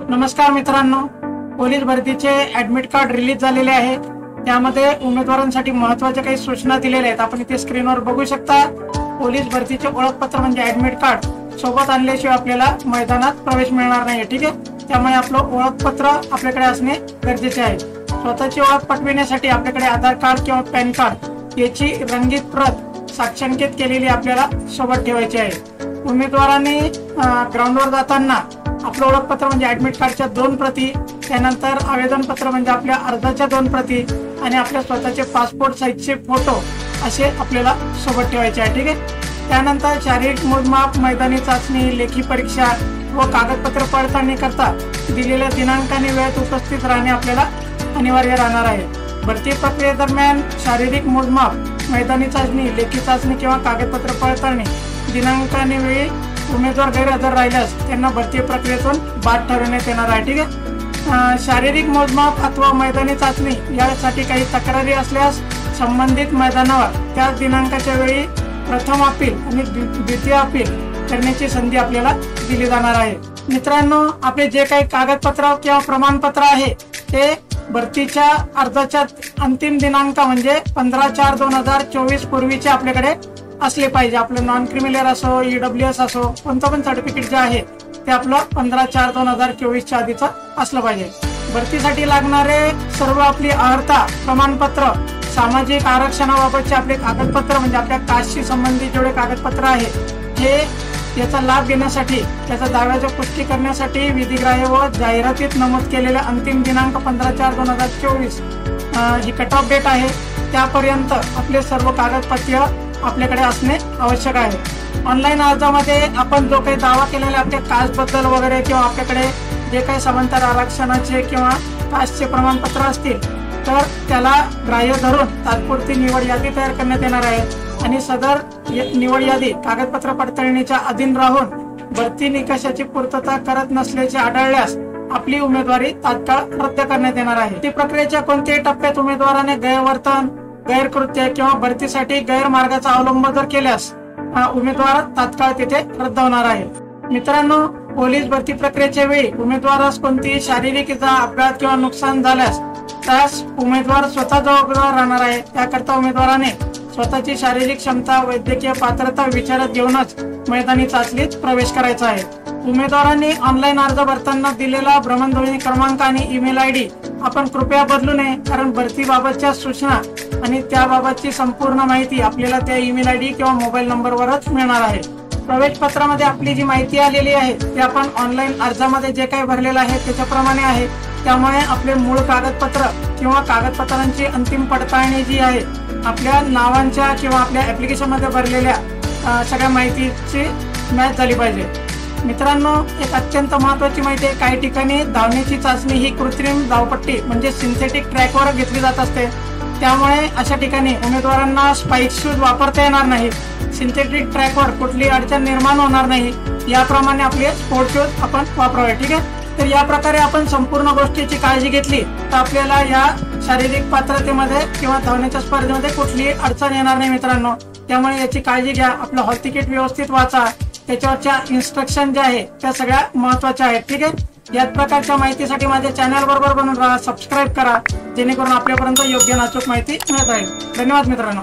नमस्कार मित्रांनो, police भरतीचे admit card release झालेले आहे। त्यामध्ये उमेदवारांसाठी महत्त्वाच्या काही सूचना दिलेल्या आहेत। आपण इथे स्क्रीनवर बघू शकता। पोलीस भरतीचे ओळखपत्र म्हणजे ऍडमिट कार्ड सोबत आणल्याशिवाय आपल्याला मैदानात प्रवेश मिळणार नाही। ठीक आहे, त्यामुळे आपलं ओळखपत्र आपल्याकडे असणे गरजेचे आहे। स्वतःची ओळख पटविण्यासाठी आपल्याकडे आधार कार्ड किंवा पॅन कार्ड याची रंगीत प्रत साक्षांकित केलेली आपल्याला सोबत ठेवायची आहे। उमेदवारांनी ग्राउंडवर जाताना आपलं ओळखपत्र म्हणजे ऍडमिट कार्डच्या 2 प्रती, त्यानंतर आवेदनपत्र म्हणजे आपल्या अर्जाच्या 2 प्रती आणि आपल्या स्वतःचे पासपोर्ट साईजचे फोटो असे आपल्याला सोबत ठेवायचे आहे। ठीक आहे, त्यानंतर शारीरिक मोजमाप, मैदानी चाचणी, लेखी परीक्षा व कागदपत्र पडताळणी करता दिलेल्या दिनांक आणि वेळेत उपस्थित राहणे आपल्याला अनिवार्य राहणार आहे। भरती प्रक्रियेदरम्यान शारीरिक मोजमाप, मैदानी चाचणी, लेखी चाचणी किंवा कागदपत्र पडताळणी दिनांक आणि वेळी उमेदवार गैरहजर राहिल्यास त्यांना भरती प्रक्रियेतून बाद ठरवण्यात येणार आहे। ठीक आहे, शारीरिक मोजमाप अथवा मैदानी चाचणी यासाठी काही तक्रारी असल्यास संबंधित मैदानावर त्याच दिनांकाच्या वेळी प्रथम अपील आणि द्वितीय अपील करण्याची संधी आपल्याला दिली जाणार आहे। मित्रांनो, आपले जे काही कागदपत्र किंवा प्रमाणपत्र आहे ते भरतीच्या अर्जाच्या अंतिम दिनांक म्हणजे 15/4/2024 पूर्वीचे आपल्याकडे असले पाहिजे। आपलं नॉन क्रिमिनल असो, EWS असो, कोणतं पण सर्टिफिकेट जे आहे ते आपलं 15/4/2024 आधीचं असलं पाहिजे। भरतीसाठी लागणारे सर्व आपली अर्हता प्रमाणपत्र, सामाजिक आरक्षणाबाबतचे आपले कागदपत्र म्हणजे आपल्या कास्टशी संबंधित जेवढे कागदपत्र आहे हे याचा लाभ घेण्यासाठी, त्याचा दाव्याची पुष्टी करण्यासाठी विधिग्राह्य व जाहिरातीत नमूद केलेला अंतिम दिनांक 15/4/2024 ही कट ऑफ डेट आहे। त्यापर्यंत आपले सर्व कागदपत्र आपल्याकडे असणे आवश्यक आहे। ऑनलाईन अर्जामध्ये आपण जो काही दावा केलेला आपल्या कास्ट बद्दल वगैरे किंवा आपल्याकडे जे काही समांतर आरक्षणाचे किंवा कास्टचे प्रमाणपत्र असतील तर त्याला ग्राह्य धरून तात्पुरती निवड यादी तयार करण्यात येणार आहे आणि सदर निवड यादी कागदपत्र पडताळणीच्या अधीन राहून भरती निकषाची पूर्तता करत नसल्याचे आढळल्यास आपली उमेदवारी तात्काळ रद्द करण्यात येणार आहे। ती प्रक्रियेच्या कोणत्याही टप्प्यात उमेदवाराने गैरवर्तन, गैरकृत्य किंवा भरतीसाठी गैरमार्गाचा अवलंब जर केल्यास उमेदवार तात्काळ तिथे रद्द होणार आहे। मित्रांनो, पोलीस भरती प्रक्रियेच्या वेळी उमेदवारास कोणतीही शारीरिक इजा, अपघात किंवा नुकसान झाल्यास त्यास उमेदवार स्वतः जबाबदार राहणार आहे। त्याकरता उमेदवाराने स्वतःची शारीरिक क्षमता, वैद्यकीय पात्रता विचारात घेऊनच मैदानी चाचणीत प्रवेश करायचा आहे। उमेदवारांनी ऑनलाईन अर्ज भरताना दिलेला भ्रमणध्वनी क्रमांक आणि ईमेल ID आपण कृपया बदलू नये, कारण भरतीबाबतच्या सूचना आणि त्याबाबतची संपूर्ण माहिती आपल्याला त्या ईमेल ID किंवा मोबाईल नंबरवरच मिळणार आहे। प्रवेश पत्रामध्ये आपली जी माहिती आलेली आहे ते आपण ऑनलाईन अर्जामध्ये जे काही भरलेलं आहे त्याच्याप्रमाणे आहे। त्यामुळे आपले मूळ कागदपत्र किंवा कागदपत्रांची अंतिम पडताळणी जी आहे आपल्या नावांच्या किंवा आपल्या ऍप्लिकेशन मध्ये भरलेल्या सगळ्या माहितीची मॅच झाली पाहिजे। मित्रांनो, एक अत्यंत महत्त्वाची माहिती आहे, काही ठिकाणी धावण्याची चाचणी ही कृत्रिम धावपट्टी म्हणजे सिंथेटिक ट्रॅकवर घेतली जात असते। त्यामुळे अशा ठिकाणी उमेदवारांना स्पाइक शूज वापरता येणार नाही। सिंथेटिक ट्रॅकवर कुठली अडचण निर्माण होणार नाही याप्रमाणे आपले स्पोर्ट शूज आपण वापरावे। ठीक आहे, तर या प्रकारे आपण संपूर्ण गोष्टीची काळजी घेतली तर आपल्याला या शारीरिक पात्रतेमध्ये किंवा धावण्याच्या स्पर्धेमध्ये कुठलीही अडचण येणार नाही मित्रांनो। त्यामुळे याची काळजी घ्या, आपलं हॉल तिकीट व्यवस्थित वाचा, त्याच्यावरच्या इन्स्ट्रक्शन ज्या आहेत त्या सगळ्या महत्त्वाच्या आहेत। ठीक आहे, याच प्रकारच्या माहितीसाठी माझ्या चॅनल बरोबर बनून राहा, सबस्क्राईब करा, जेणेकरून आपल्यापर्यंत योग्य अचूक माहिती मिळत राहील। धन्यवाद मित्रांनो।